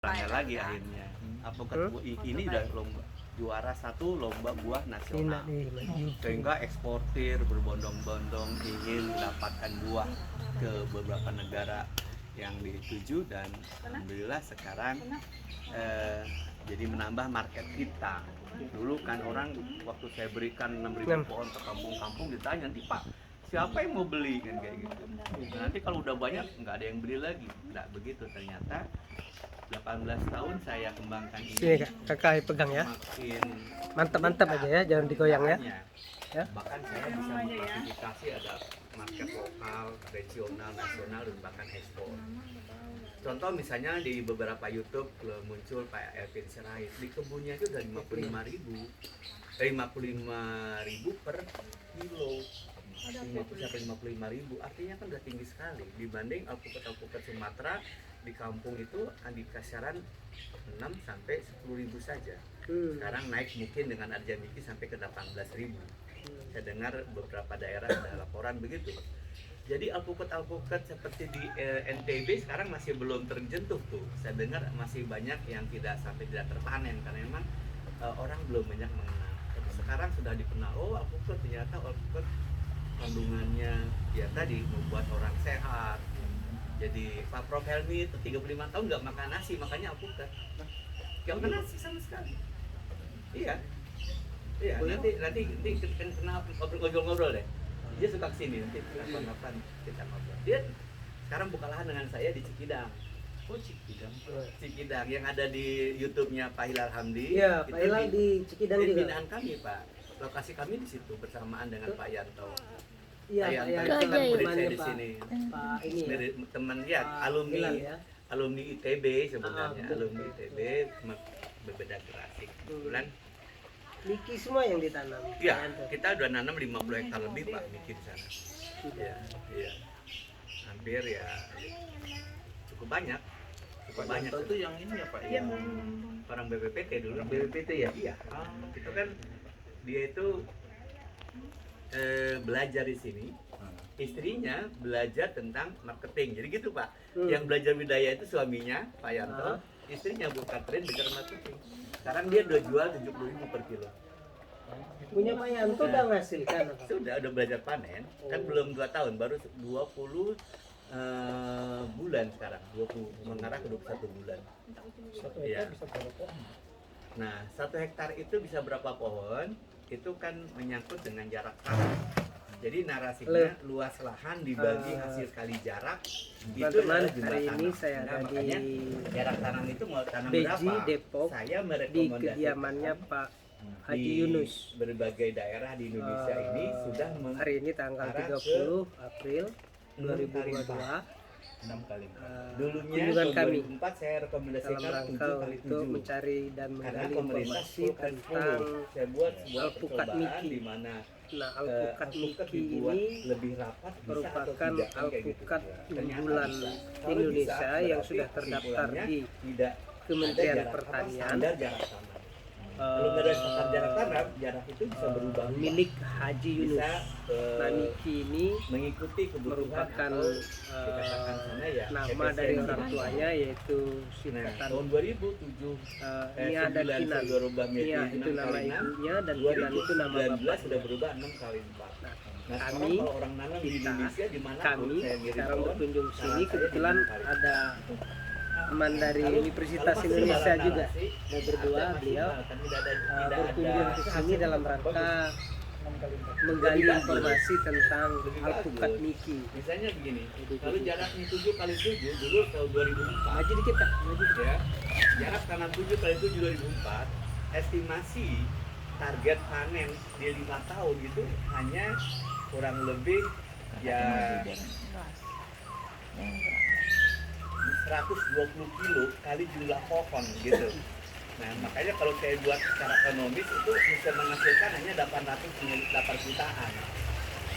Orangnya lagi akhirnya. Alpukat ini udah lomba juara 1 lomba buah nasional. Sehingga eksportir berbondong-bondong ingin mendapatkan buah ke beberapa negara yang dituju, dan alhamdulillah sekarang jadi menambah market kita. Dulu kan orang waktu saya berikan 6.000 pohon ke kampung-kampung ditanya, nanti Pak siapa yang mau beli, kan kayak gitu. Nah, nanti kalau udah banyak nggak ada yang beli lagi. Nggak begitu, ternyata 18 tahun saya kembangkan ini. Sini kakak pegang ya. Makin Mantap aja ya, jangan digoyang ya. Ya. Bahkan saya bisa mengklasifikasi ada market lokal, regional, nasional, dan bahkan ekspor. Contoh misalnya di beberapa YouTube muncul Pak Elvin Sirait, di kebunnya itu udah 55.000 per kilo. 55.000 artinya kan udah tinggi sekali dibanding alpukat Sumatera di kampung itu di kasaran 6 sampai 10.000 saja. Sekarang naik mungkin dengan Arja Miki sampai ke 18.000. Saya dengar beberapa daerah ada laporan begitu. Jadi alpukat seperti di NTB sekarang masih belum terjentuh tuh. Saya dengar masih banyak yang tidak terpanen karena memang orang belum banyak mengenal. Tapi sekarang sudah dikenal, oh alpukat ternyata alpukat kandungannya ya tadi membuat orang sehat. Jadi Pak Prof Helmi itu 35 tahun nggak makan nasi, makanya alpukat nggak makan nasi sama sekali. Iya, nanti kenal ngobrol deh. Dia suka kesini, nanti kapan-kapan kita ngobrol. Dia sekarang buka lahan dengan saya di Cikidang. Oh Cikidang yang ada di YouTube-nya Pak Hilal Hamdi. Iya, Pak Hilal di Cikidang juga. Binaan kami Pak, lokasi kami di situ bersamaan dengan Pak Yanto. Iya, Pak Yanto Pak kan murid saya Yanto di sini. Pak ini ya. Teman ya, alumni ITB sebenarnya, alumni ITB berbeda generasi. Kebetulan Miki semua yang ditanam. iya, kita udah nanam 50 hektar lebih Pak Miki di sana. Iya. Hampir ya cukup banyak. Itu yang ini ya Pak? Yang Orang BPPT dulu. BPPT ya? Iya. Itu kan dia itu belajar di sini. Istrinya belajar tentang marketing. Jadi gitu Pak. Yang belajar budaya itu suaminya Pak Yanto, istrinya buka tren belajar marketing. Sekarang dia udah jual 70.000 per kilo. Punya Pak Yanto udah ngasilkan apa? Sudah belajar panen. Kan belum 2 tahun, baru 20 bulan sekarang, 20 mengarah ke 21 bulan. Ya. Nah, 1 hektar itu bisa berapa pohon? Itu kan menyangkut dengan jarak tanam. Jadi narasinya luas lahan dibagi hasil kali jarak. Teman-teman, hari ini saya ada di jarak tanam itu mau tanam Beji, berapa? Depok, Saya di merekomendasikan kediamannya Pak Haji di Yunus. berbagai daerah di Indonesia ini sudah hari ini tanggal 30 April 2022. 6 kali 4. Dulunya kunjungan kami 2004 saya dalam rekomendasikan rangka 7 kali untuk 7. mencari dan Karena menggali pemerintah informasi 10 kali 10. tentang Saya buat sebuah alpukat percobaan Miki. di mana alpukat Miki dibuat ini lebih rapat merupakan kan kayak gitu. alpukat Ternyata unggulan bisa. Kalau Indonesia bisa, yang berarti sudah terdaftar kesimpulannya di tidak Kementerian ada Pertanian. standar jarak tanam. Kalau nggak ada standar jarak tanam, jarak itu bisa berubah. Milik Haji Yunus. Bisa Nah, Miki ini mengikuti kebutuhan merupakan atau dikatakan sana ya nama dari orang tuanya, yaitu Nah, singkatan tahun 2007 ini ada Kinan. berubah menjadi Iya, 6 itu nama kali 6. ibunya dan Kinan itu nama 2019 bapaknya. sudah berubah 6 kali 4. Nah, Nah, kami, sekarang kalau orang nanam di Indonesia di mana kami saya ngirim sekarang pohon, berkunjung saran sini, saya kebetulan di 6 kali. ada teman dari Lalu, Universitas kalau Indonesia dalam juga narasi, mau berdua, ada beliau maksimal, kan tidak berkunjung ke sini dalam rangka menggali informasi tentang alpukat Miki. Misalnya begini, kalau jaraknya 7 kali 7 dulu tahun 2004. Maju dikit Kak, maju dikit. Ya, jarak tanam 7 kali 7 2004, estimasi target panen di 5 tahun itu hanya kurang lebih ya 120 kilo kali jumlah pohon gitu. Nah, makanya kalau saya buat secara ekonomis itu bisa menghasilkan hanya 808 jutaan.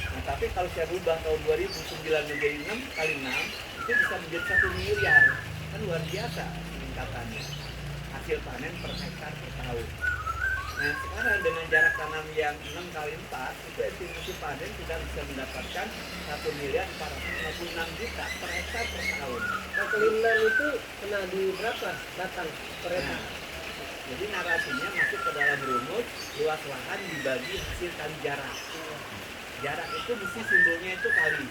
Nah, tapi kalau saya rubah tahun 2009 menjadi 6 kali 6 itu bisa menjadi 1 miliar. Kan luar biasa peningkatannya. Hasil panen per hektar per tahun. Nah sekarang dengan jarak tanam yang 6 kali 4 itu estimasi panen sudah bisa mendapatkan 1.456 juta per hektar per tahun. Kalau 6 itu kena di berapa batang per hektar? Nah, jadi narasinya masuk ke dalam rumus luas lahan dibagi hasil kali jarak. Jarak itu mesti simbolnya itu kali,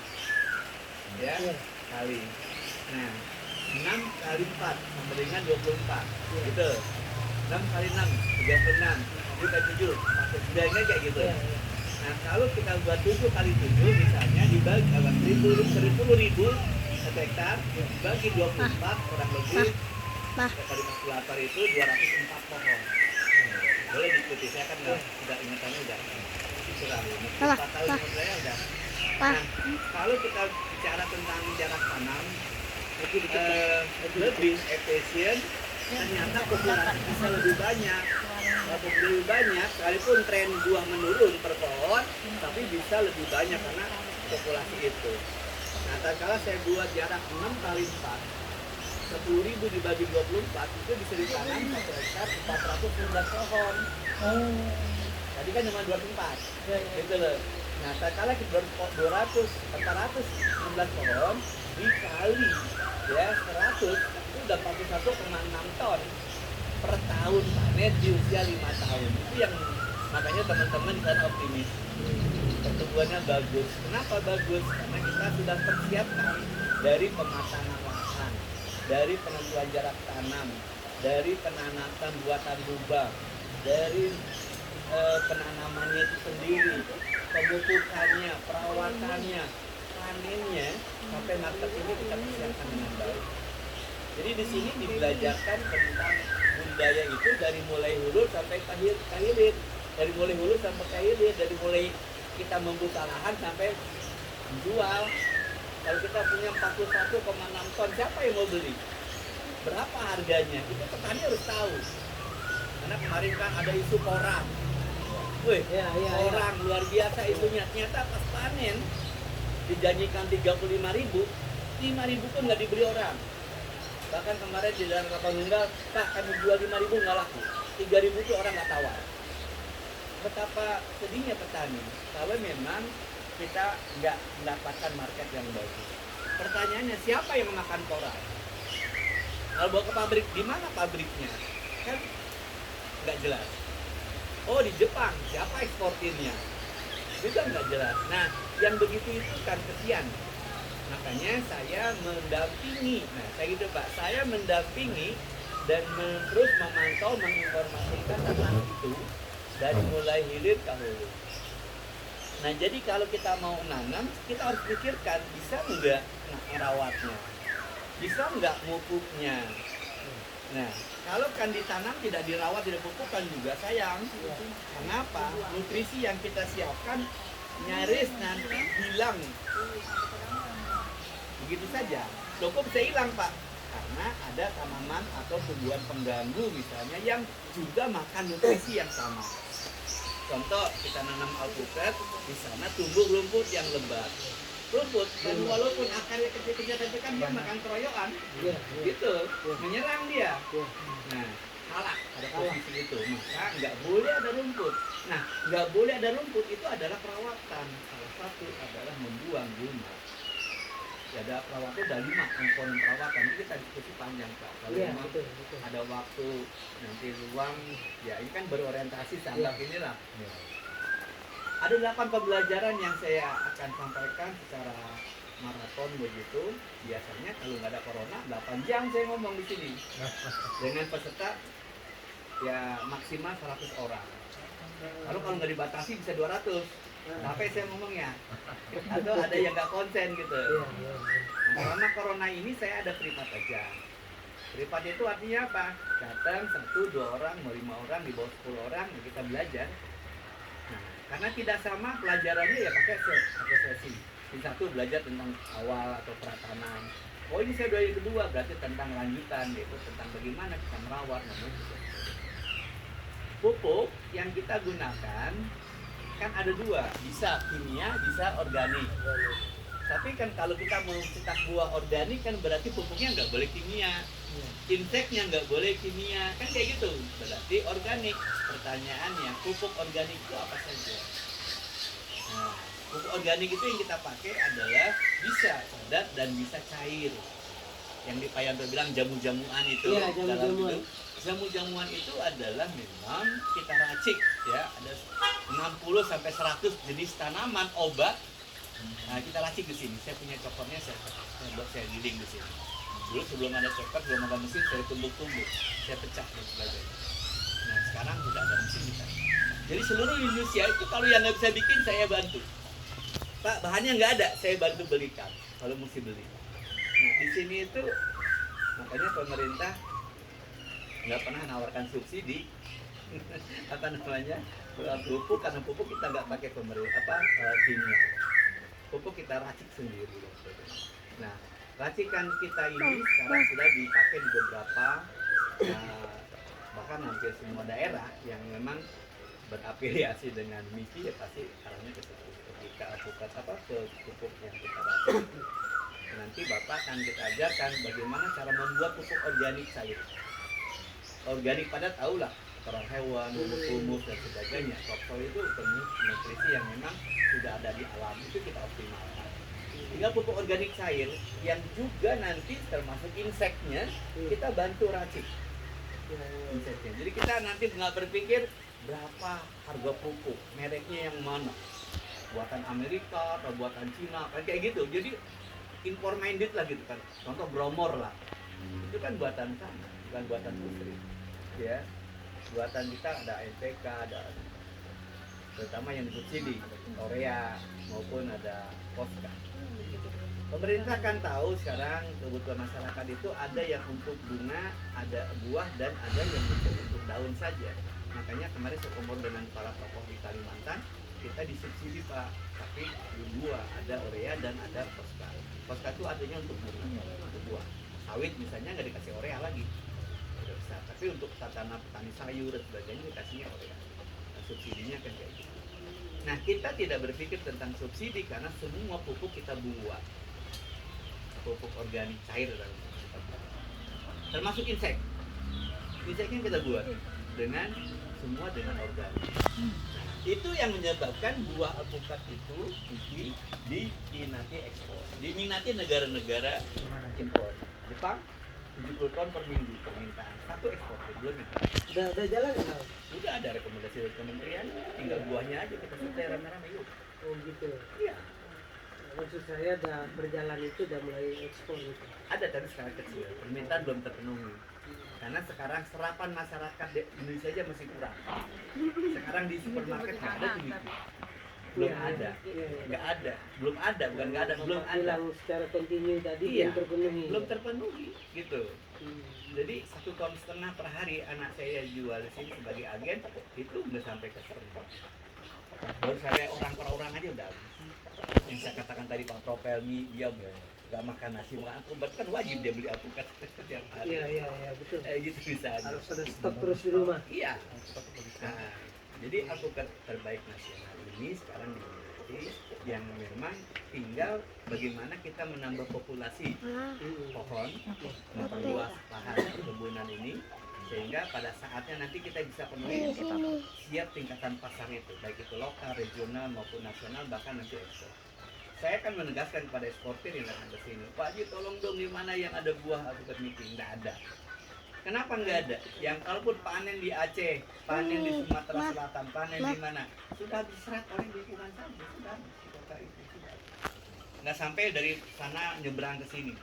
ya Iya. kali. Nah 6 kali 4 sama dengan 24 gitu. 6 kali 6 36 7 kali 7 49 kayak gitu. Iya, iya. Nah kalau kita buat 7 kali 7 misalnya dibagi kalau 10.000 hektar dibagi 24 kurang lebih kali 48 itu 204 pohon. Boleh diikuti, saya kan udah ingatannya udah kurang 4 tahun saya udah. Nah kalau kita bicara tentang jarak tanam lebih efisien, ternyata populasi bisa lebih banyak. Lebih banyak, sekalipun tren buah menurun per pohon, tapi bisa lebih banyak karena populasi itu. Nah, kalau saya buat jarak 6 kali 4, 10.000 dibagi 24 itu bisa ditanam 1 hektar 411 pohon. Tadi kan cuma 24, gitu loh. Nah, kalau kita 416 pohon dikali ya 100 itu udah 41,6 ton per tahun panen di usia 5 tahun. Itu yang makanya teman-teman kan optimis. Pertumbuhannya bagus. Kenapa bagus? Karena kita sudah persiapkan dari pematangan lahan, dari penentuan jarak tanam, dari penanaman buatan lubang, dari penanamannya itu sendiri, pemupukannya, perawatannya, panennya, sampai market ini kita persiapkan dengan baik. Jadi di sini dibelajarkan tentang budaya itu dari mulai hulu sampai kahilir, dari mulai hulu sampai kahilir, dari mulai kita membuka lahan sampai menjual. Kalau kita punya 41,6 ton, siapa yang mau beli? Berapa harganya? Itu petani harus tahu. Karena kemarin kan ada isu porang. Wih, porang luar biasa isunya. Ternyata pas panen dijanjikan 35.000, 5.000 pun nggak dibeli orang. Bahkan kemarin di dalam kapal tunggal, Pak kami jual 5.000 nggak laku, 3.000 itu orang nggak tawar. Betapa sedihnya petani kalau memang kita nggak mendapatkan market yang bagus. Pertanyaannya siapa yang memakan porang? Kalau bawa ke pabrik, di mana pabriknya? Kan nggak jelas. Oh di Jepang, siapa eksportirnya? Juga nggak jelas. Nah yang begitu itu kan kesian. Makanya saya mendampingi, saya gitu Pak, saya mendampingi dan terus memantau, menginformasikan tentang itu dari mulai hilir ke hulu. Nah jadi kalau kita mau nanam, kita harus pikirkan bisa nggak merawatnya, bisa nggak mupuknya. Nah kalau kan ditanam tidak dirawat, tidak pupukkan juga sayang. Kenapa? Nutrisi yang kita siapkan nyaris nanti hilang. Begitu saja, cukup bisa hilang Pak, karena ada tanaman atau tumbuhan pengganggu misalnya yang juga makan nutrisi yang sama. Contoh kita nanam alpukat, di sana tumbuh rumput yang lebat. Rumput, dan walaupun akarnya kecil-kecil tapi kan dia makan keroyokan, gitu, menyerang dia. Nah, kalah pada posisi itu, maka nggak boleh ada rumput. Nah, nggak boleh ada rumput itu adalah perawatan. Salah satu adalah membuang gulma. Ya ada perawatan, ada 5 komponen perawatan. Ini kita diskusi panjang Pak. Kalau memang ada waktu nanti luang, ya ini kan berorientasi sampai inilah. Ada 8 pembelajaran yang saya akan sampaikan secara maraton begitu. Biasanya kalau nggak ada corona 8 jam saya ngomong di sini dengan peserta ya maksimal 100 orang. Lalu kalau nggak dibatasi bisa 200. Tapi saya ngomongnya atau ada yang nggak konsen gitu. Nah, selama corona ini saya ada privat aja. Privat itu artinya apa? Datang 1, 2 orang, 5 orang, di bawah 10 orang kita belajar. Nah, karena tidak sama pelajarannya ya pakai sesi. Di satu belajar tentang awal atau pratanam. Oh ini saya udah yang kedua berarti tentang lanjutan, yaitu tentang bagaimana kita merawat memupuk. Pupuk yang kita gunakan kan ada 2, bisa kimia, bisa organik. Tapi kan kalau kita mau cetak buah organik kan berarti pupuknya nggak boleh kimia, inseknya nggak boleh kimia, kan kayak gitu. Berarti organik. Pertanyaannya, pupuk organik itu apa saja? Nah, pupuk organik itu yang kita pakai adalah bisa padat dan bisa cair. Yang di Pak Yanto bilang jamu-jamuan itu. Iya, jamu-jamuan. Jamu-jamuan itu adalah memang kita racik ya, ada 60 sampai 100 jenis tanaman obat. Nah, kita racik di sini. Saya punya cokornya, saya giling di sini. Dulu sebelum ada chopper, belum ada mesin, saya tumbuk-tumbuk, saya pecah dan sebagainya. Nah, sekarang sudah ada mesin kita. Jadi seluruh Indonesia itu kalau yang nggak bisa bikin, saya bantu. Pak, bahannya nggak ada, saya bantu belikan kalau mesti beli. Nah, di sini itu makanya pemerintah nggak pernah nawarkan subsidi apa namanya pupuk, karena pupuk kita nggak pakai pemerintah kimia, pupuk kita racik sendiri. Nah, racikan kita ini sekarang sudah dipakai di beberapa bahkan hampir semua daerah yang memang berafiliasi dengan MIKI, ya pasti arahnya ke situ. Ketika alpukat ke pupuk yang kita racik, nanti Bapak akan kita ajarkan bagaimana cara membuat pupuk organik cair. Organik pada tahulah, kotoran hewan, humus dan sebagainya. Topsoil itu penuh nutrisi yang memang sudah ada di alam, itu kita optimalkan. Tinggal pupuk organik cair yang juga nanti termasuk inseknya kita bantu racik. Inseknya. Jadi kita nanti nggak berpikir berapa harga pupuk, mereknya yang mana, buatan Amerika atau buatan Cina, kayak gitu. Jadi impor minded lah gitu kan. Contoh bromor lah, itu kan buatan sana, bukan buatan Putri. Ya, buatan kita ada NPK, ada terutama yang disubsidi, Korea maupun ada Posca. Pemerintah kan tahu sekarang kebutuhan masyarakat itu ada yang untuk bunga, ada buah, dan ada yang untuk daun saja. Makanya kemarin saya ngomong dengan para tokoh di Kalimantan, kita disubsidi Pak, tapi di buah ada urea dan ada Posca. Posca itu adanya untuk bunga, untuk buah. Sawit misalnya nggak dikasih urea lagi. Tapi untuk tanam petani sayur dan sebagainya dikasihnya urea. Nah, subsidinya kan kayak gitu. Nah, kita tidak berpikir tentang subsidi karena semua pupuk kita buat, pupuk organik cair termasuk insek. Inseknya kita buat dengan semua dengan organik. Itu yang menyebabkan buah alpukat itu diminati ekspor, diminati negara-negara impor. Jepang 70 ton per minggu permintaan, satu ekspor belum itu. Udah jalan nggak? Udah ada rekomendasi dari kementerian, tinggal buahnya aja kita setel rame-rame yuk. Oh gitu. Iya. Maksud saya udah berjalan itu udah mulai ekspor gitu. Ada tapi sekarang kecil, permintaan belum terpenuhi. Karena sekarang serapan masyarakat di Indonesia aja masih kurang. Sekarang di supermarket nggak ada tuh gitu. Belum ada, nggak ada, belum ada, bukan nggak ada, belum ada. Bilang secara kontinu tadi Iya, belum terpenuhi. belum terpenuhi gitu. Jadi 1,5 ton per hari anak saya jual di sini sebagai agen itu udah sampai ke 1 ton. Baru saya orang per orang aja udah habis. Yang saya katakan tadi Pak Propelmi, dia nggak makan nasi makan alpukat, kan wajib dia beli alpukat setiap hari. Iya betul. Gitu bisa aja. Harus ada stok terus di rumah. Iya. Nah, jadi alpukat terbaik nasional ini sekarang dimiliki, yang memang tinggal bagaimana kita menambah populasi pohon, memperluas lahan perkebunan ini, sehingga pada saatnya nanti kita bisa penuhi siap tingkatan pasar itu, baik itu lokal, regional maupun nasional, bahkan nanti ekspor. Saya akan menegaskan kepada eksportir yang datang ke sini, Pak Haji tolong dong di mana yang ada buah alpukat niki, nggak ada. Kenapa nggak ada? Yang kalaupun panen di Aceh, panen di Sumatera Selatan, panen di mana, sudah diserap oleh lingkungan saja, sudah di kota itu sudah. Nggak sampai dari sana nyebrang ke sini.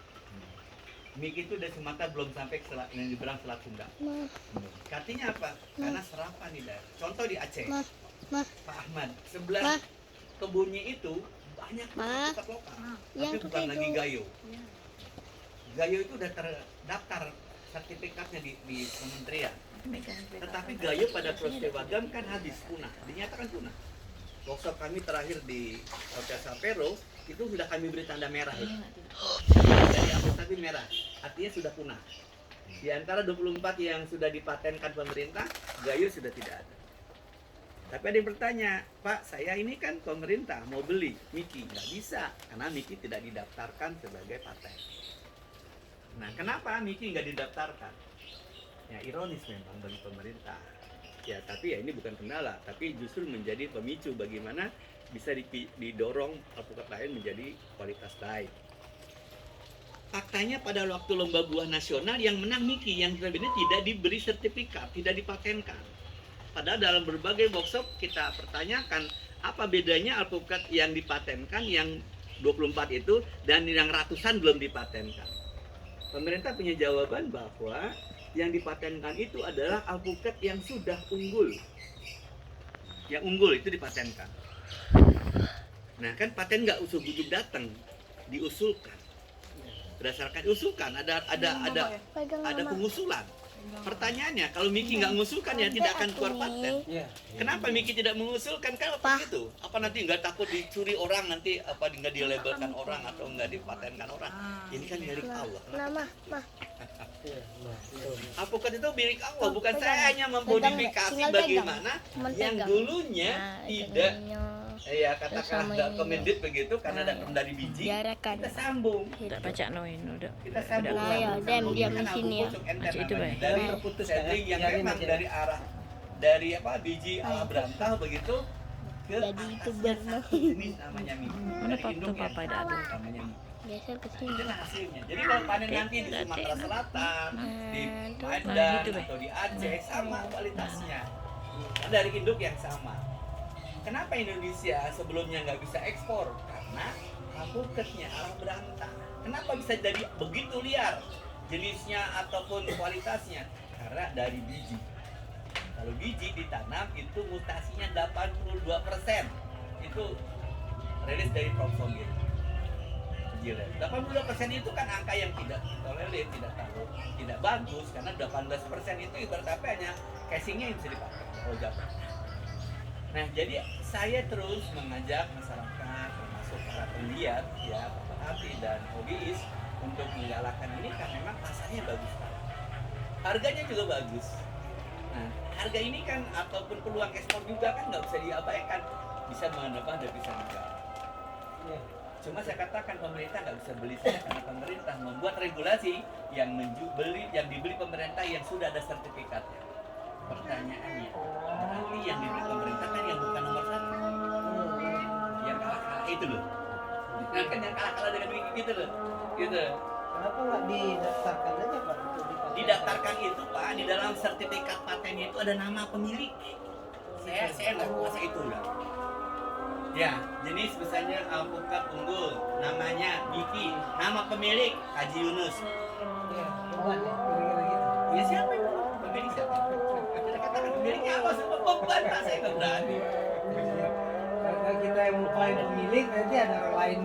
Miki itu dari Sumatera belum sampai ke nyebrang Selat Sunda. Artinya apa? Karena serapan di daerah. Contoh di Aceh, Pak Ahmad, sebelah kebunnya itu banyak alpukat lokal, tapi bukan lagi gayo. Gayo itu udah terdaftar sertifikatnya di kementerian. Tetapi gayo pada proses Wagam kan habis, punah, dinyatakan punah. Workshop kami terakhir di Hotel Sapero itu sudah kami beri tanda merah itu. Dari apa tapi merah, artinya sudah punah. Di antara 24 yang sudah dipatenkan pemerintah, gayo sudah tidak ada. Tapi ada yang bertanya, Pak, saya ini kan pemerintah mau beli Miki, nggak bisa karena Miki tidak didaftarkan sebagai paten. Nah, kenapa Miki nggak didaftarkan? Ya ironis memang bagi pemerintah. Ya, tapi ya ini bukan kendala, tapi justru menjadi pemicu bagaimana bisa didorong alpukat lain menjadi kualitas baik. Faktanya pada waktu lomba buah nasional yang menang Miki, yang sebenarnya tidak diberi sertifikat, tidak dipatenkan. Padahal dalam berbagai workshop kita pertanyakan apa bedanya alpukat yang dipatenkan yang 24 itu dan yang ratusan belum dipatenkan. Pemerintah punya jawaban bahwa yang dipatenkan itu adalah alpukat yang sudah unggul. Yang unggul itu dipatenkan. Nah kan paten nggak usul-usul datang, diusulkan. Berdasarkan usulkan ada pengusulan. Pertanyaannya, kalau Miki nggak mengusulkan ya tidak akan keluar paten. Kenapa Miki tidak mengusulkan? Kan apa gitu? Apa nanti nggak takut dicuri orang, nanti apa nggak dilabelkan orang atau nggak dipatenkan orang? Ini kan milik Allah. Alpukat itu milik Allah, bukan saya hanya memodifikasi bagaimana yang dulunya tidak ya katakanlah nggak recommended begitu karena datang dari biji, kita sambung. Tak baca noin udah. Kita sambung. Nah, ya, Dem, diam di sini ya. Baca itu baik. Dari setting yang memang dari arah dari apa biji ala berantah begitu ke Jadi YouTuber ini namanya mie. Mana Dari Pak induk tuh Papa yang ada? namanya mie. biasa kesini. Itulah hasilnya. Jadi kalau panen nanti di Sumatera Selatan, di Nah, Medan gitu, Bay. atau di Aceh sama kualitasnya. Dari induk yang sama. Kenapa Indonesia sebelumnya nggak bisa ekspor? Karena alpukatnya ala berantah. Kenapa bisa jadi begitu liar jenisnya ataupun kualitasnya? Karena dari biji. Kalau biji ditanam itu mutasinya 82%. Itu rilis dari Prof. Sogin. 82% itu kan angka yang tidak tolerir, tidak bagus karena 18% itu ibarat apa hanya casingnya yang bisa dipakai kalau jatuh. Nah, jadi saya terus mengajak masyarakat termasuk para penggiat ya, pemerhati dan hobis untuk menggalakkan ini karena memang pasarnya bagus sekali. Harganya juga bagus. Nah, harga ini kan ataupun peluang ekspor juga kan nggak bisa diabaikan, bisa menambah devisa negara. Cuma saya katakan pemerintah nggak bisa beli saya karena pemerintah membuat regulasi yang dibeli pemerintah yang sudah ada sertifikatnya. Pertanyaannya, berarti yang dibeli pemerintah kan yang bukan nomor 1, yang kalah-kalah itu loh. Nah kan yang kalah-kalah dengan gitu loh, gitu. Kenapa nggak didaftarkan aja Pak? Untuk dipatenkan? Didaftarkan itu Pak, di dalam sertifikat patennya itu ada nama pemilik. Saya nggak kuasa itu lah. Ya, jenis misalnya alpukat unggul, namanya Miki, nama pemilik Haji Yunus. Iya, beban ya, kira-kira gitu. Ya siapa itu? Pemilik siapa? Kita katakan pemiliknya apa? Semua beban Pak, saya nggak berani. Karena kita yang mengklaim pemilik, nanti ada orang lain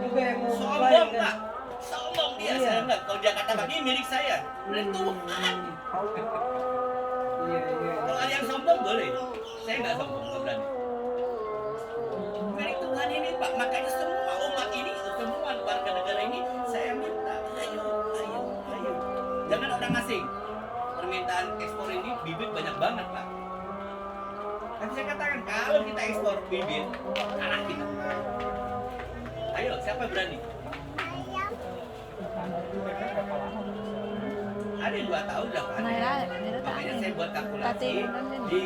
juga yang mau mengklaim Sombong kan. Pak, sombong dia. Iya. Saya enggak. Kalau dia katakan ini milik saya, milik Tuhan. Iya. Kalau ada yang sombong boleh, saya nggak sombong, nggak berani. Milik Tuhan ini Pak, makanya semua umat ini, semua warga negara ini, saya minta, ayo. Jangan orang asing. Permintaan ekspor ini bibit banyak banget Pak. Kan saya katakan kalau kita ekspor bibit, kalah kita. Ayo, siapa yang berani? Ada yang 2 tahun udah panen. Makanya saya buat kalkulasi di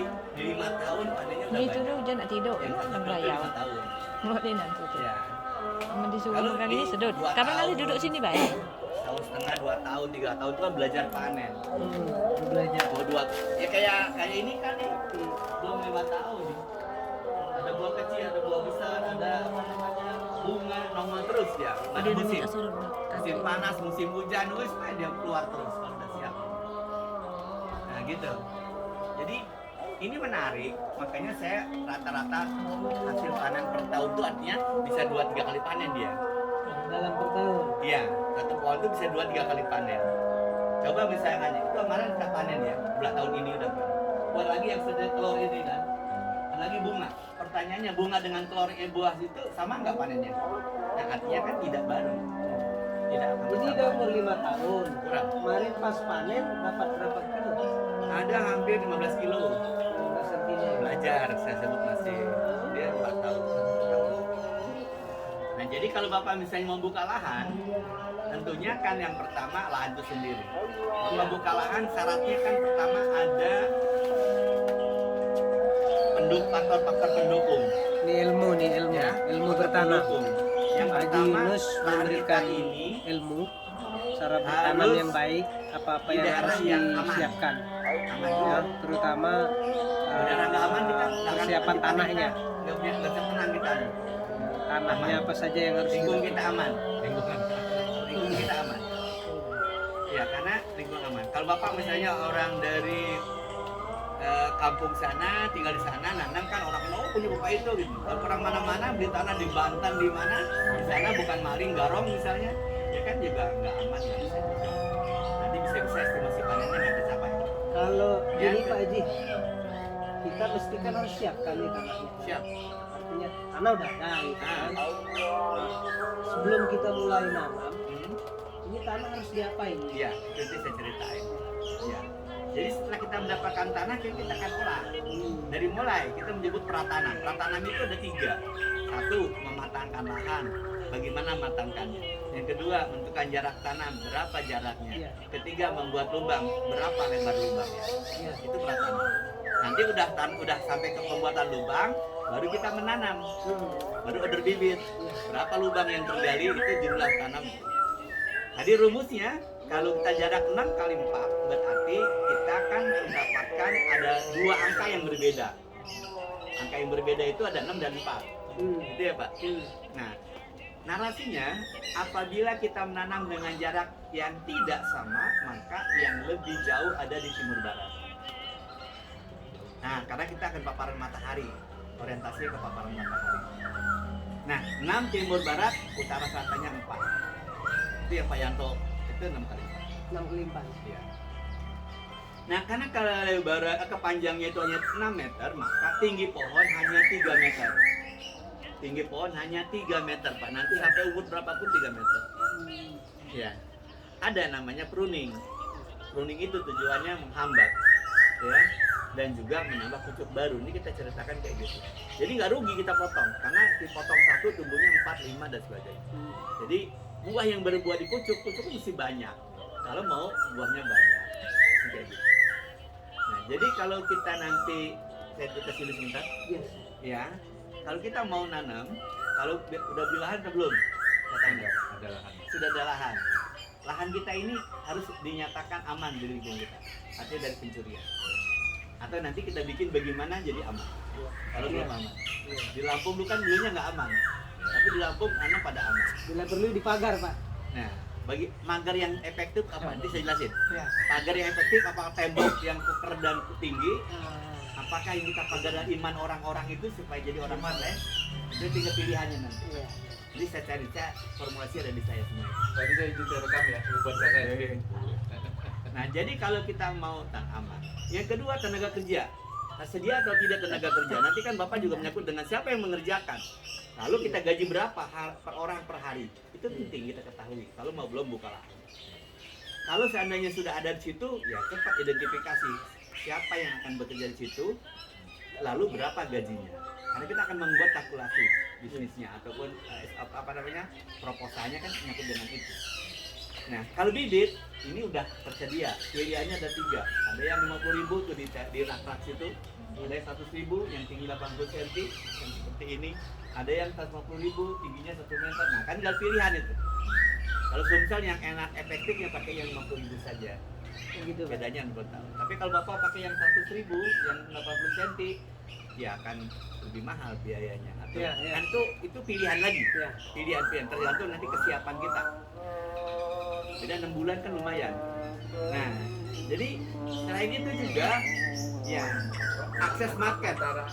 5 tahun panennya udah Gitu banyak. dulu dia nak tidur. Yang Nak satu berayau. 5 tahun. Mulut dia nak tutup. Ya. Aman disuruh Kalau makan di ini sedut. 2 Kapan kali tahun. duduk sini baik? Tahun setengah, 2 tahun, 3 tahun itu kan belajar panen. Belajar. Oh, 2 ya kayak ini kan nih belum 5 tahun. Ada buah kecil, ada buah besar, ada apa namanya bunga normal terus ya. Ada Dia musim. minta suruh Musim panas, musim hujan, wes dia keluar terus kalau udah siap. Nah gitu. Jadi ini menarik, makanya saya rata-rata hasil panen per tahun itu artinya bisa 2-3 kali panen dia. Dalam per tahun. Iya, satu pohon itu bisa 2-3 kali panen. Coba misalnya itu kemarin kita panen ya, bulan tahun ini udah panen. Buat lagi yang sudah telur ini kan, ada lagi bunga. Pertanyaannya bunga dengan telur buah itu sama nggak panennya? Nah artinya kan tidak baru. Tidak akan Ini bisa udah baru. umur 5 tahun. Kurang. Kemarin pas panen dapat berapa kilo? Ada hampir 15 kilo. 15 cm. Belajar Fajar saya sebut masih, dia 4 tahun. Nah jadi kalau Bapak misalnya mau buka lahan, tentunya kan yang pertama lahan itu sendiri. Bapak buka lahan syaratnya kan pertama ada faktor pendukung. Ini ilmu Ya, ilmu faktor bertanam. pendukung. Yang Haji pertama Yunus lahan kita memberikan ini ilmu cara bertanam harus yang baik, apa-apa di yang daerah harus yang aman. disiapkan, aman ya, dulu. terutama Udara nggak aman kita persiapan tanahnya, nggak bisa tenang kita. tanahnya apa saja yang harus Lingkungan dilakukan. kita aman. Lingkungan kita aman. Ya karena lingkungan aman. Kalau Bapak misalnya orang dari kampung sana, tinggal di sana, nanam kan orang punya Bapak itu gitu. Kalau orang mana-mana beli tanah di Banten di mana, di sana bukan maling garong misalnya, ya kan juga nggak aman, nggak bisa juga. Nanti bisa estimasi panennya nggak tercapai. Kalau Ya, gini kan? Pak Haji, kita mesti kan harus siapkan nih tanahnya. Siap. Artinya tanah udah ada, gitu kan. Ah. Sebelum kita mulai nanam, Hmm. ini tanah harus diapain? Iya, nanti saya ceritain. Ya. Jadi setelah kita mendapatkan tanah, kita akan olah. Dari mulai kita menyebut pratanam. Pratanam itu ada 3. 1, mematangkan lahan. Bagaimana matangkannya? Yang kedua, menentukan jarak tanam. Berapa jaraknya? Iya. Ketiga, membuat lubang. Berapa lebar lubangnya? Iya. Itu pratanam. Nanti udah sampai ke pembuatan lubang, baru kita menanam. Baru order bibit. Berapa lubang yang tergali itu jumlah tanam. Jadi rumusnya kalau kita jarak 6 kali 4 berarti kita akan mendapatkan ada 2 angka yang berbeda. Angka yang berbeda itu ada 6 dan 4. Gitu ya Pak? Nah, narasinya apabila kita menanam dengan jarak yang tidak sama, maka yang lebih jauh ada di timur barat. Nah, karena kita akan paparan matahari, orientasinya ke paparan matahari. Nah, 6 timur barat, utara selatannya 4. Itu ya Pak Yanto, itu 6 kali 4. 6 kali 4. Ya. Nah, karena kalau lebar kepanjangnya itu hanya 6 meter, maka tinggi pohon hanya 3 meter. Tinggi pohon hanya 3 meter, Pak. Nanti sampai umur berapapun 3 meter. Ya. Ada namanya pruning. Pruning itu tujuannya menghambat, ya, dan juga menambah pucuk baru. Ini kita ceritakan kayak gitu. Jadi nggak rugi kita potong, karena dipotong 1 tumbuhnya 4, 5 dan sebagainya. Jadi buah yang berbuah di pucuk mesti banyak. Kalau mau buahnya banyak, kayak gitu. Nah, jadi kalau kita nanti saya kasih dulu sebentar, Yes. ya. Kalau kita mau nanam, kalau udah beli lahan atau belum? Katanya Ada lahan. sudah ada lahan. Lahan kita ini harus dinyatakan aman di lingkungan kita, artinya dari pencurian. Atau nanti kita bikin bagaimana jadi aman. Kalau belum aman. Di Lampung dulu kan dulunya nggak aman, tapi di Lampung nanam pada aman. Bila perlu dipagar, Pak. Nah, bagi magar yang efektif apa? Nanti saya jelasin. Ya. Pagar yang efektif apakah tembok yang keker dan tinggi? Apakah yang kita pagar iman orang-orang itu supaya jadi orang saleh? Itu tinggal pilihannya nanti. Iya. Jadi saya cari formulasi ada di saya semua. Tadi saya juga rekam ya, buat saya. Nah, jadi kalau kita mau aman. Yang kedua, tenaga kerja. Sedia atau tidak tenaga kerja? Nanti kan Bapak juga menyangkut dengan siapa yang mengerjakan. Lalu kita gaji berapa per orang per hari? Itu penting kita ketahui. Kalau mau belum buka lahan. Kalau seandainya sudah ada di situ, ya cepat identifikasi siapa yang akan bekerja di situ, lalu berapa gajinya. Karena kita akan membuat kalkulasi bisnisnya ataupun proposalnya kan menyangkut dengan itu. Nah, kalau bibit ini udah tersedia. Pilihannya ada 3. Ada yang 50.000 tuh di rak-rak situ. Ada yang 100.000 yang tinggi 80 cm yang seperti ini. Ada yang 150.000 tingginya 1 meter. Nah, kan tinggal pilihan itu. Kalau sumsel yang enak efektif ya pakai yang 50.000 saja. Begitu, Pak. Bedanya belum tahu. Tapi kalau Bapak pakai yang 100.000 yang 80 cm ya akan lebih mahal biayanya. Atau Ya, ya. kan itu pilihan lagi. Ya. Pilihan tergantung nanti kesiapan kita. Beda 6 bulan kan lumayan. Nah, jadi selain itu juga ya akses market Antara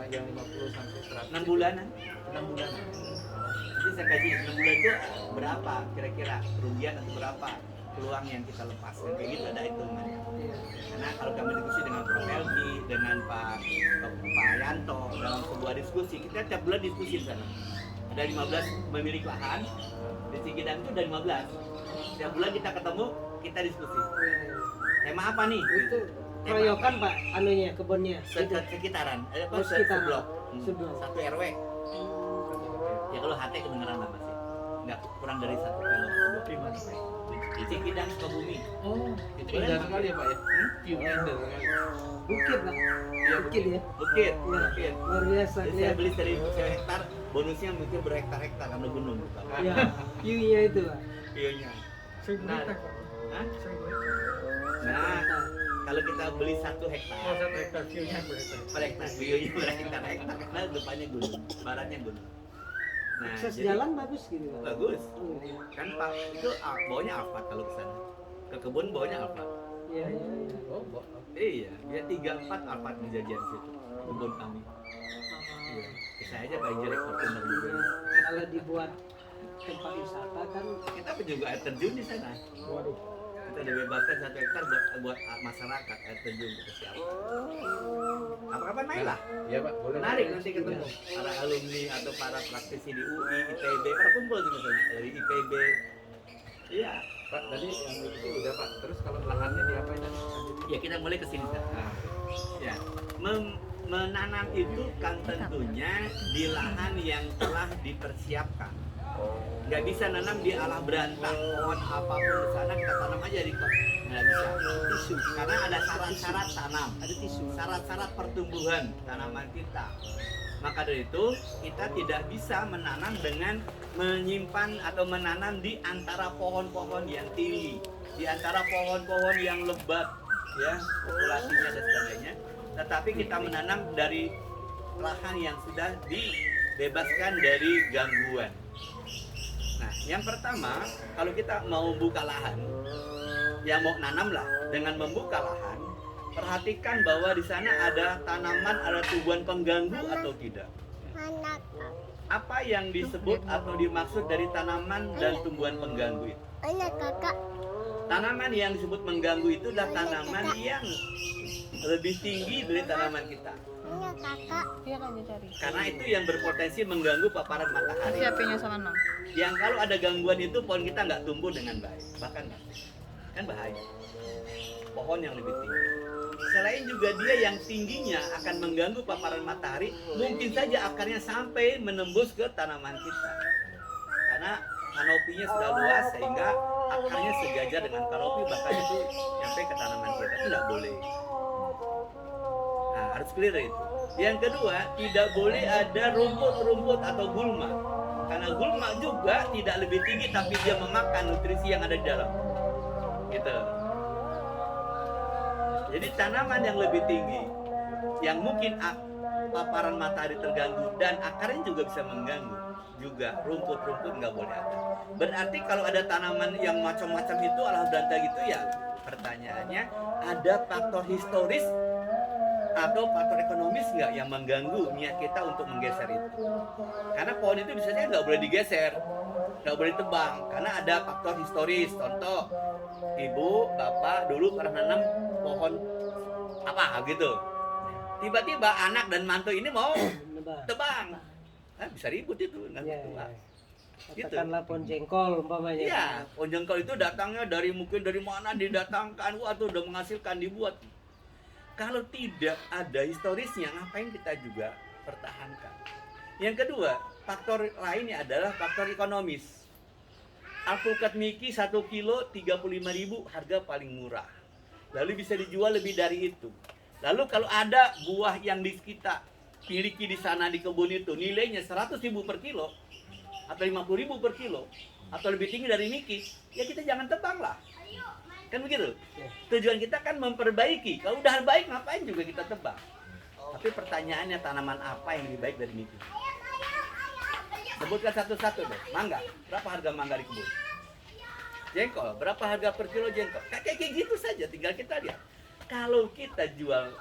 yang 50 sampai 100. 6 bulanan. 6 bulan. Jadi saya kaji 6 bulan itu berapa kira-kira kerugian atau berapa peluang yang kita lepaskan, kayak gitu ada hitungannya. Karena kalau kami diskusi dengan Prof. Helgi, dengan Pak Yanto dalam sebuah diskusi, kita tiap bulan diskusi di sana. Ada 15 pemilik lahan di Cikidang itu ada 15. Tiap bulan kita ketemu, kita diskusi. Tema apa nih? Itu keroyokan Pak anunya kebunnya. sekitaran Oh, sekitaran. seblok. Seblok. Satu RW. Ya kalau HT kebenaran lah masih. Enggak kurang dari 1 kilo atau 2 kilo. Di Cikidang Sukabumi. Oh, Itu indah sekali ya Pak ya. Indah sekali. Bukit Pak. Iya, Bukit ya. Bukit. Iya. Bukit. Luar biasa. Jadi saya beli 1.000 hektar, bonusnya mungkin berhektar-hektar karena gunung. Ya, view-nya itu Pak. Iya. 1000 Nah, hektar Pak. Hah? 1000 hektar. Nah, kalau kita beli 1 hektar, 1 hektar view-nya berhektar. per hektar, bionya berhektar-hektar, karena depannya gunung, baratnya gunung. Nah, Akses jadi jalan bagus gitu Pak. bagus. Oh, iya. Kan Pak, itu bawanya Alphard kalau ke sana. Ke kebun bawanya Alphard. Iya, iya, iya. Oh, Iya, dia 3-4 Alphard menjajian situ, kebun kami. Iya, saya aja kayak jadi Fortuner juga. Kalau dibuat tempat wisata kan Kita pun juga air terjun di sana. waduh. Kita dibebaskan 1 hektar buat masyarakat air terjun kita siapa. Kapan-kapan main lah. iya Pak, boleh. Menarik nanti ketemu para alumni atau para praktisi di UI, IPB, pada kumpul gitu misalnya dari IPB. Iya, Pak, tadi yang itu udah Pak. Terus kalau lahannya diapain tadi? ya kita mulai ke sini Kak. Nah, Ya, menanam itu kan tentunya di lahan yang telah dipersiapkan. Nggak bisa nanam di alah berantah pohon apapun di sana kita tanam aja di kok. Nggak bisa. Tisu. Karena ada syarat-syarat tanam. Ada tisu. Syarat-syarat pertumbuhan tanaman kita. Maka dari itu kita tidak bisa menanam dengan menyimpan atau menanam di antara pohon-pohon yang tinggi, di antara pohon-pohon yang lebat, ya populasinya dan sebagainya. Tetapi kita menanam dari lahan yang sudah dibebaskan dari gangguan. Nah, yang pertama kalau kita mau buka lahan, ya mau nanam lah dengan membuka lahan. Perhatikan bahwa di sana ada tanaman, ada tumbuhan pengganggu atau tidak. Apa yang disebut atau dimaksud dari tanaman dan tumbuhan pengganggu itu? Tanaman yang disebut mengganggu itu adalah tanaman yang lebih tinggi dari tanaman kita. Iya kan dicari. Karena itu yang berpotensi mengganggu paparan matahari. Siapinnya sama no. Yang kalau ada gangguan itu pohon kita nggak tumbuh dengan baik, bahkan mati. Kan bahaya. Pohon yang lebih tinggi. Selain juga dia yang tingginya akan mengganggu paparan matahari, mungkin saja akarnya sampai menembus ke tanaman kita. Karena kanopinya sudah luas sehingga akarnya sejajar dengan kanopi, bahkan itu sampai ke tanaman kita. Itu tidak boleh. Nah, harus clear itu. Yang kedua, tidak boleh ada rumput-rumput atau gulma. Karena gulma juga tidak lebih tinggi tapi dia memakan nutrisi yang ada di dalam. Gitu. Jadi tanaman yang lebih tinggi, yang mungkin paparan matahari terganggu dan akarnya juga bisa mengganggu, juga rumput-rumput nggak boleh ada. Berarti kalau ada tanaman yang macam-macam itu alah berantah gitu ya, pertanyaannya ada faktor historis atau faktor ekonomis nggak yang mengganggu niat kita untuk menggeser itu? Karena pohon itu biasanya nggak boleh digeser, nggak boleh ditebang, karena ada faktor historis. Contoh, ibu, bapak dulu pernah nanam pohon apa gitu. Tiba-tiba anak dan mantu ini mau tebang, nah, bisa ribut itu nanti Ya, tua. Gitu. katakanlah pohon jengkol umpamanya. Iya, pohon jengkol itu datangnya dari mungkin dari mana didatangkan, wah tuh udah menghasilkan dibuat. Kalau tidak ada historisnya, ngapain kita juga pertahankan? Yang kedua, faktor lainnya adalah faktor ekonomis. Alpukat Miki 1 kilo 35.000 harga paling murah. Lalu bisa dijual lebih dari itu. Lalu kalau ada buah yang kita miliki di sana di kebun itu nilainya 100.000 per kilo atau 50.000 per kilo atau lebih tinggi dari Miki, ya kita jangan tebang lah. Kan begitu? Tujuan kita kan memperbaiki. Kalau udah baik ngapain juga kita tebang? Tapi pertanyaannya tanaman apa yang lebih baik dari Miki? Sebutkan satu-satu deh. Mangga, berapa harga mangga di kebun? Jengkol, berapa harga per kilo jengkol? Kayak gitu saja, tinggal kita lihat. Kalau kita jual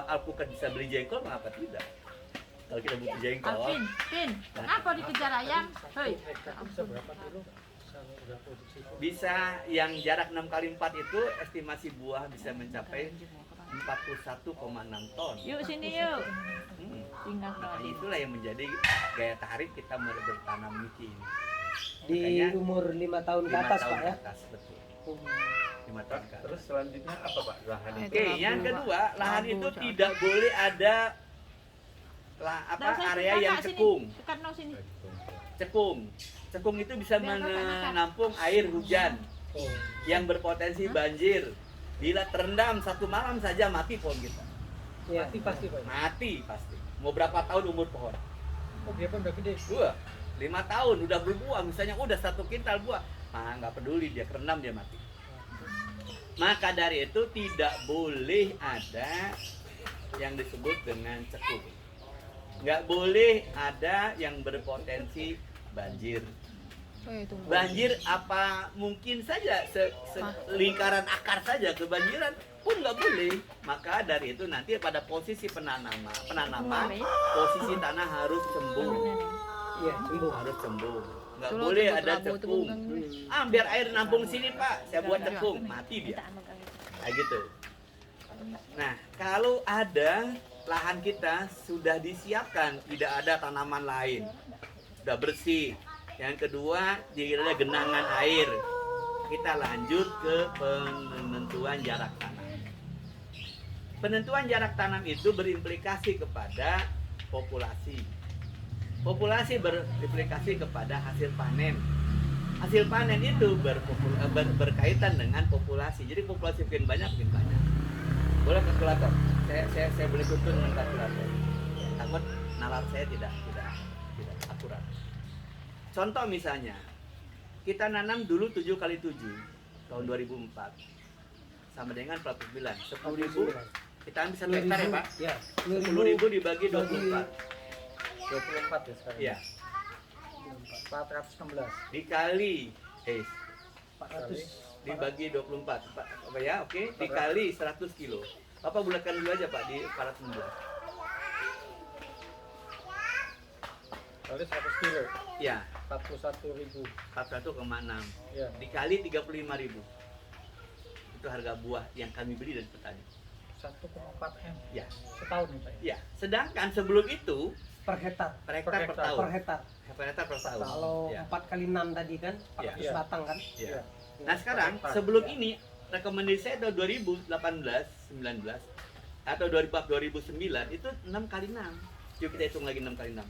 alpukat bisa beli jengkol, mengapa tidak? Kalau kita butuh jengkol. Alvin, Pin, kenapa dikejar ayam? Hei, Bisa yang jarak 6x4 itu estimasi buah bisa mencapai 41,6 ton. Yuk sini yuk. Tinggal Nah, kali. itulah yang menjadi gaya tarik kita mulai bertanam Miki ini. Di Makanya umur 5 tahun ke 5 atas tahun Pak ke ya. atas, betul. 5 tahun ke atas. Terus selanjutnya apa Pak? Lahan itu. Oke, yang kedua, lahan itu tidak boleh ada area yang cekung. Dekat no sini. Cekung. Cekung itu bisa menampung air hujan yang berpotensi banjir. Bila terendam 1 malam saja mati pohon kita. Ya. Mati pasti Pak. Mati pasti. Mau berapa tahun umur pohon? Oh dia pun udah gede. 5 tahun udah berbuah, misalnya udah 1 kintal buah, nggak peduli dia kerendam dia mati. Maka dari itu tidak boleh ada yang disebut dengan cekung. Nggak boleh ada yang berpotensi banjir. Banjir apa mungkin saja lingkaran akar saja kebanjiran pun nggak boleh. Maka dari itu nanti pada posisi penanaman posisi tanah harus cembung. Iya, cembung. Harus cembung. Nggak boleh ada cekung. Biar air nampung sini Pak, saya buat cekung, mati dia. Kayak gitu. Nah, kalau ada lahan kita sudah disiapkan, tidak ada tanaman lain, sudah bersih. Yang kedua, jika ada genangan air, kita lanjut ke penentuan jarak tanam. Penentuan jarak tanam itu berimplikasi kepada populasi. Populasi berimplikasi kepada hasil panen. Hasil panen itu berkaitan dengan populasi. Jadi populasi makin banyak. Boleh kalkulator? Saya boleh tuntun dengan kalkulator. Takut nalar saya tidak akurat. Contoh misalnya, kita nanam dulu 7 kali 7 tahun 2004 sama dengan 49, 10.000. Kita ambil 1 hektar ya Pak? Ya. 10.000 dibagi 24. 24 ya sekarang. Iya. 416. Dikali 400. dibagi 24. Apa ya? Oke. Dikali 100 kilo. Bapak bulatkan dulu aja Pak di 416. Kali 100 kilo. Ya, 41.000. 41,6 Ya. dikali 35.000. Itu harga buah yang kami beli dari petani. 1,4 M. Ya. Setahun nih Pak. Ya, sedangkan sebelum itu Per hektar. per hektar per hektar. tahun. Per hektar. Per hektar per tahun. Kalau Ya. 4 kali 6 tadi kan, 400 Iya. batang kan? Ya. Nah sekarang sebelum ini rekomendasi saya tahun 2018, 19 atau 2009 itu 6 kali 6. Yuk kita hitung lagi 6 kali 6.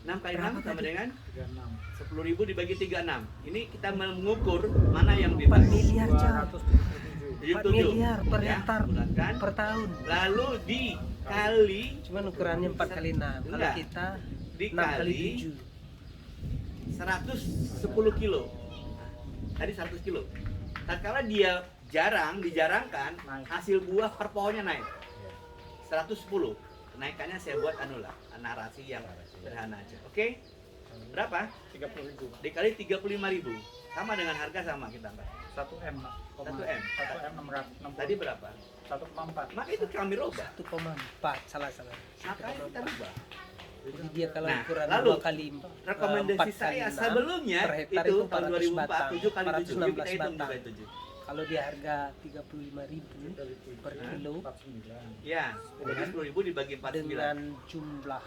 6 kali 6 sama dengan 36. 10.000 dibagi 36. Ini kita mengukur mana yang 4 dibagi. miliar Cak. 277. 4 miliar per Ya, hektar bulatkan. per tahun. Lalu dikali Cuman ukurannya 4 kali 6. Kalau Enggak. kita 6 kali dikali 7. 110 kilo. Tadi 100 kilo. Tatkala dia dijarangkan, Naik. hasil buah per pohonnya naik. 110. Kenaikannya saya buat narasi yang sederhana aja. Oke? Berapa? 30.000. Dikali 35.000. Sama dengan harga sama kita angkat. 1 M. 1 M. 1 M 660. Tadi berapa? 1,4. Maka itu kami rubah. 1,4. Salah. Makanya kita rubah. Jadi dia kalau Nah, ukuran lalu, 2 kali Rekomendasi 4 kali saya 6, sebelumnya per hektar itu itu tahun 400 2004 batang, 7 kali 7. Yuk kita 416 hitung batang. 7. Kalau di harga 35.000 per kilo 49. Ya, jadi 10.000 dibagi 49. dengan jumlah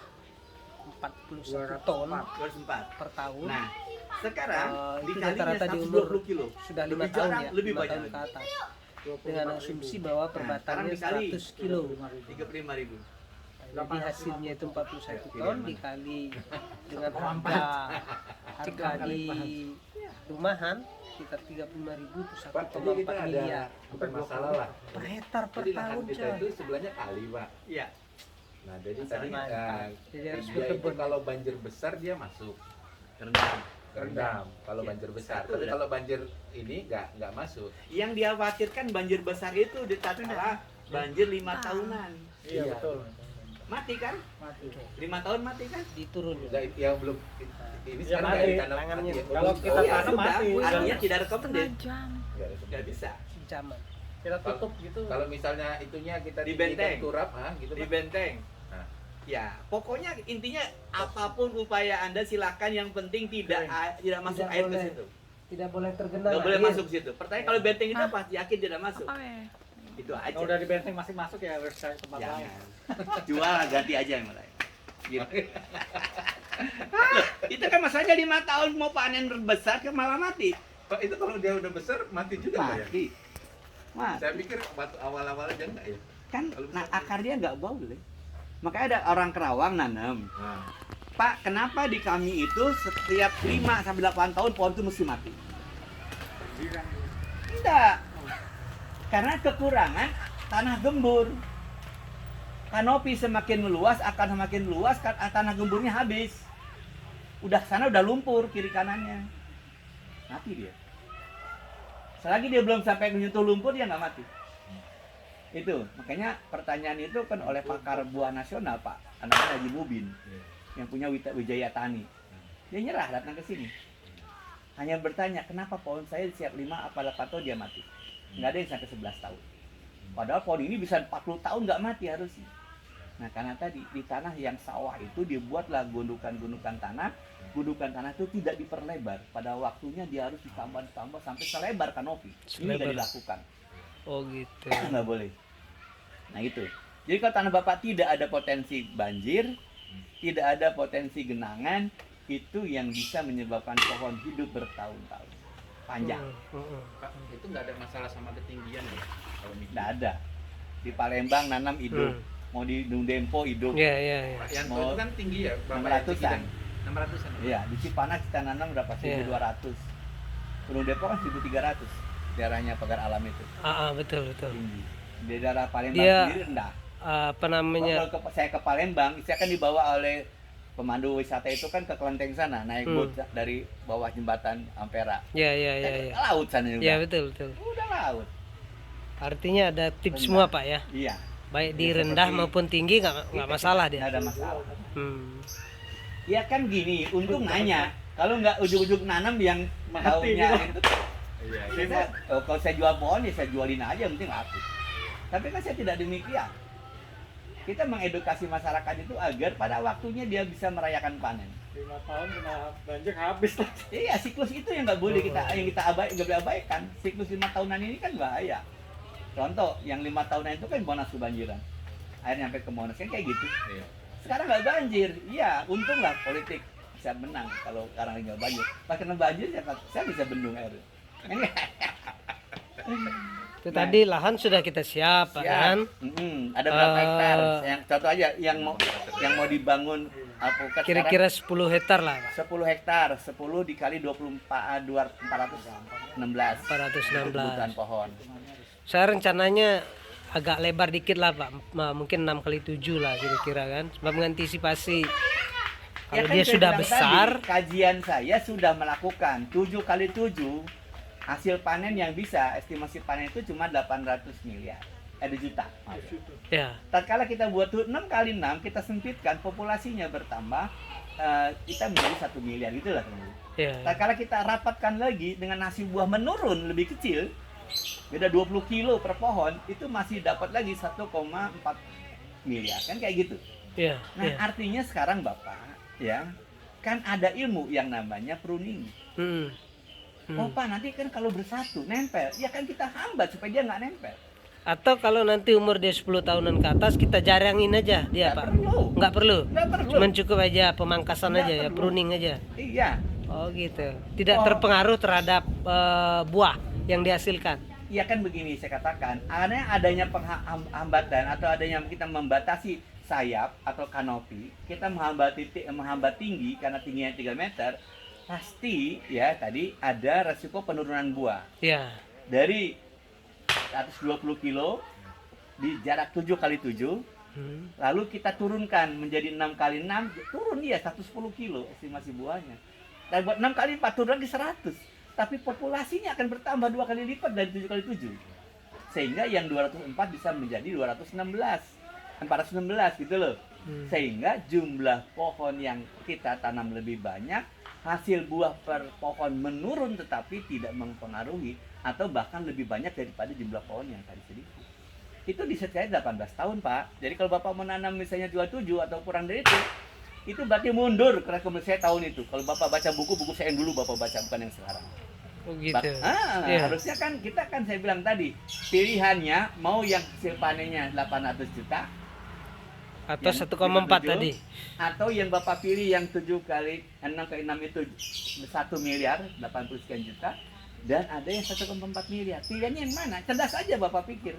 41 ton 204. per tahun. Nah, sekarang itu dikalinya rata-rata di 120 kilo. sudah 5 Lebih tahun jarang, ya, lebih 5 banyak tahun ke lagi. atas. Dengan asumsi bahwa per Nah, batangnya sekarang dikali 100 kilo. 35.000. Jadi hasilnya itu 41 ton dikali dengan harga di rumahan sekitar 35.000 itu Pak, jadi kita 1,4 ada miliar bukan masalah lah. per hektar per Jadi lahan tahun kita Cak. itu sebelahnya kali Pak. Iya. Nah jadi tadi Masalahnya. Jadi harus dia itu berkebun. kalau banjir besar dia masuk Rendang. rendam kalau Iya. banjir besar. Satu Tapi udah. kalau banjir ini nggak masuk. Yang dikhawatirkan banjir besar itu di tatkala banjir 5 tahunan. Iya Iya. betul. Mati kan? Mati. 5 tahun mati kan? diturun. Nah, yang belum ini Ya, sekarang mati. nggak ditanam Tangannya. mati ya. Kalau kita Iya, tanam sudah. mati. Artinya tidak recommended. Nggak ada. Nggak bisa. Ancaman. Kita tutup gitu. Kalau misalnya itunya kita Di tinggikan benteng. turap, gitu Di Pak. benteng. Nah. Ya, pokoknya intinya apapun upaya Anda silakan, yang penting tidak masuk Tidak air ke boleh. situ. Tidak boleh tergenang. Nggak boleh air. masuk situ. Pertanyaan kalau benteng itu apa? Yakin tidak masuk. Itu aja. Kalau udah di benteng masing-masuk ya harus cari tempat lain. Jangan. Jual ganti aja yang lain. Gitu. Loh, itu kan masalahnya 5 tahun mau panen besar ke malah mati. Pak itu kalau dia udah besar mati juga Pak ya? Mati. Mas, Saya pikir waktu awal-awal aja enggak ya. kan akarnya nggak boleh. Makanya ada orang Kerawang nanam. Nah, Pak, kenapa di kami itu setiap 5 sampai 8 tahun pohon itu mesti mati? Tidak. Karena kekurangan tanah gembur. Kanopi semakin meluas, akan semakin luas, tanah gemburnya habis. Udah sana udah lumpur kiri kanannya. Mati dia. Selagi dia belum sampai menyentuh lumpur, dia nggak mati. Itu, makanya pertanyaan itu kan oleh pakar buah nasional, Pak. Anaknya Haji Mubin, yang punya Wijaya Tani. Dia nyerah datang ke sini. Hanya bertanya, kenapa pohon saya siap 5 apa 8 tahun dia mati? Nggak ada yang sampai 11 tahun. Padahal pohon ini bisa 40 tahun nggak mati harusnya. Nah, karena tadi di tanah yang sawah itu dibuatlah gundukan-gundukan tanah. Gundukan tanah itu tidak diperlebar. Pada waktunya dia harus ditambah-tambah sampai selebar kanopi. Ini nggak dilakukan. Oh gitu. Nggak boleh. Nah itu. Jadi kalau tanah Bapak tidak ada potensi banjir, tidak ada potensi genangan, itu yang bisa menyebabkan pohon hidup bertahun-tahun. Panjang. Pak, itu nggak ada masalah sama ketinggian ya? Kalau Miki? Nggak ada. Di Palembang nanam hidup. Mau di Dempo hidup. Iya, iya, iya. Pak Yanto Mau itu kan tinggi ya, 600-an. 600-an. Iya, di Cipanas kita nanam berapa? 1.200. Gunung Dempo kan 1.300. Daerahnya pagar alam itu. Betul, betul. Tinggi. Di daerah Palembang Dia- sendiri rendah. Apa namanya? Kalau saya ke Palembang, saya kan dibawa oleh pemandu wisata itu kan ke Kelenteng sana, naik boat dari bawah jembatan Ampera. Iya, iya, iya, Kan iya. ke laut sana juga. Iya, betul, betul. Udah laut. Artinya ada tips Rendah. semua, Pak ya. Iya. Baik di Ya, rendah seperti- maupun tinggi nggak masalah Nggak dia. ada masalah. Hmm. Ya kan gini, untung nanya. Kalau nggak ujuk-ujuk nanam yang daunnya itu, Iya. kalau saya jual pohon ya saya jualin aja, yang penting laku. Tapi kan saya tidak demikian. Kita mengedukasi masyarakat itu agar pada waktunya dia bisa merayakan panen. 5 tahun kena banjir habis lah. Iya, siklus itu yang nggak boleh kita nggak boleh abaikan. Siklus 5 tahunan ini kan bahaya. Contoh, yang 5 tahunan itu kan Monas kebanjiran. Air nyampe ke Monas kan kayak gitu. Iya. Sekarang nggak banjir. Iya, untunglah politik bisa menang kalau sekarang nggak banjir. Pas kena banjir saya bisa bendung air. Itu tadi lahan sudah kita siap, Pak kan? Ada berapa hektar? Yang contoh aja yang mau dibangun alpukat Kira-kira 10 hektar lah, Pak. 10 hektar, 10 dikali 416 kebutuhan 416. pohon. Saya rencananya agak lebar dikit lah, Pak. Mungkin 6x7 lah kira-kira kan. Sebab mengantisipasi kalau kan dia saya sudah bilang besar, tadi, kajian saya sudah melakukan 7x7 hasil panen yang bisa, estimasi panen itu cuma 800 miliar. Ada juta. Maaf. ya. Tatkala kita buat 6x6, kita sempitkan, populasinya bertambah, kita menjadi 1 miliar gitulah teman-teman. Ya. Tatkala kita rapatkan lagi dengan hasil buah menurun lebih kecil, beda 20 kilo per pohon, itu masih dapat lagi 1,4 miliar. Kan kayak gitu. Ya. Nah, Ya. artinya sekarang Bapak, ya, kan ada ilmu yang namanya pruning. Hmm. Oh Pak, nanti kan kalau bersatu, nempel, ya kan kita hambat supaya dia nggak nempel. Atau kalau nanti umur dia 10 tahunan ke atas kita jarangin aja dia, Nggak Pak. perlu. Nggak perlu. Nggak perlu. Cuman cukup aja pemangkasan Nggak aja ya, perlu. pruning aja. Iya, Oh gitu. Tidak Oh. terpengaruh terhadap buah yang dihasilkan. ya kan begini saya katakan, adanya penghambatan atau adanya kita membatasi sayap atau kanopi, kita menghambat tinggi karena tingginya 3 meter, pasti ya tadi ada resiko penurunan buah. Ya. Dari 120 kilo di jarak 7x7, Hmm. lalu kita turunkan menjadi 6x6, turun dia 110 kilo estimasi buahnya. Dan buat 6x4 turun lagi 100. Tapi populasinya akan bertambah 2 kali lipat dari 7x7. Sehingga yang 204 bisa menjadi 416 gitu loh. Sehingga jumlah pohon yang kita tanam lebih banyak, hasil buah per pohon menurun tetapi tidak mempengaruhi atau bahkan lebih banyak daripada jumlah pohon yang tadi sedikit. Itu disesuaikan 18 tahun, Pak. Jadi kalau Bapak menanam misalnya 27 atau kurang dari itu berarti mundur ke rekomendasi saya tahun itu. Kalau Bapak baca buku saya yang dulu Bapak baca, bukan yang sekarang. Oh gitu. Iya. Harusnya kan kita kan saya bilang tadi, pilihannya mau yang hasil panennya 800 juta Atau yang 1,4 7, tadi. atau yang Bapak pilih yang 7 kali 6 ke 6 itu 1 miliar 80 sekian juta, dan ada yang 1,4 miliar. Pilihannya yang mana? Cerdas aja Bapak pikir.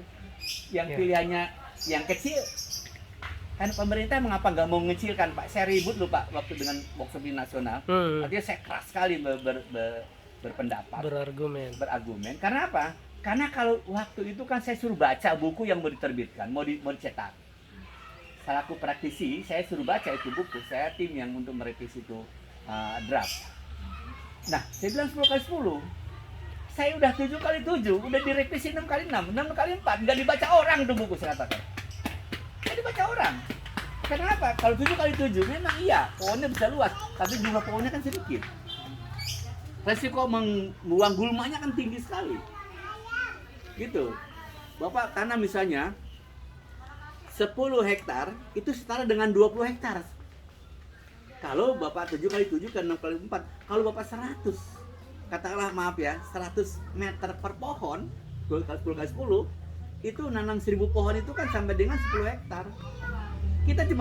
Yang pilihannya yang kecil. Kan pemerintah mengapa nggak mau mengecilkan Pak? Saya ribut loh Pak waktu dengan box office nasional. Artinya saya keras sekali berpendapat, berargumen. Karena apa? Karena kalau waktu itu kan saya suruh baca buku yang mau diterbitkan, mau dicetak. Selaku praktisi, saya suruh baca itu buku. Saya tim yang untuk merevisi itu draft. Nah, saya bilang 10 kali 10. Saya udah 7 kali 7, udah direvisi 6 kali 6, 6 kali 4. Nggak dibaca orang tuh buku saya katakan. Nggak dibaca orang. Kenapa? Kalau 7 kali 7 memang iya, pohonnya bisa luas, tapi jumlah pohonnya kan sedikit. Resiko membuang gulmanya kan tinggi sekali. Gitu. Bapak tanam misalnya 10 hektar itu setara dengan 20 hektar. Kalau Bapak 7 kali 7 kan 6 kali 4. Kalau Bapak 100, katakanlah maaf ya, 100 meter per pohon, 10 kali 10, itu nanam 1000 pohon itu kan sampai dengan 10 hektar. Kita cuma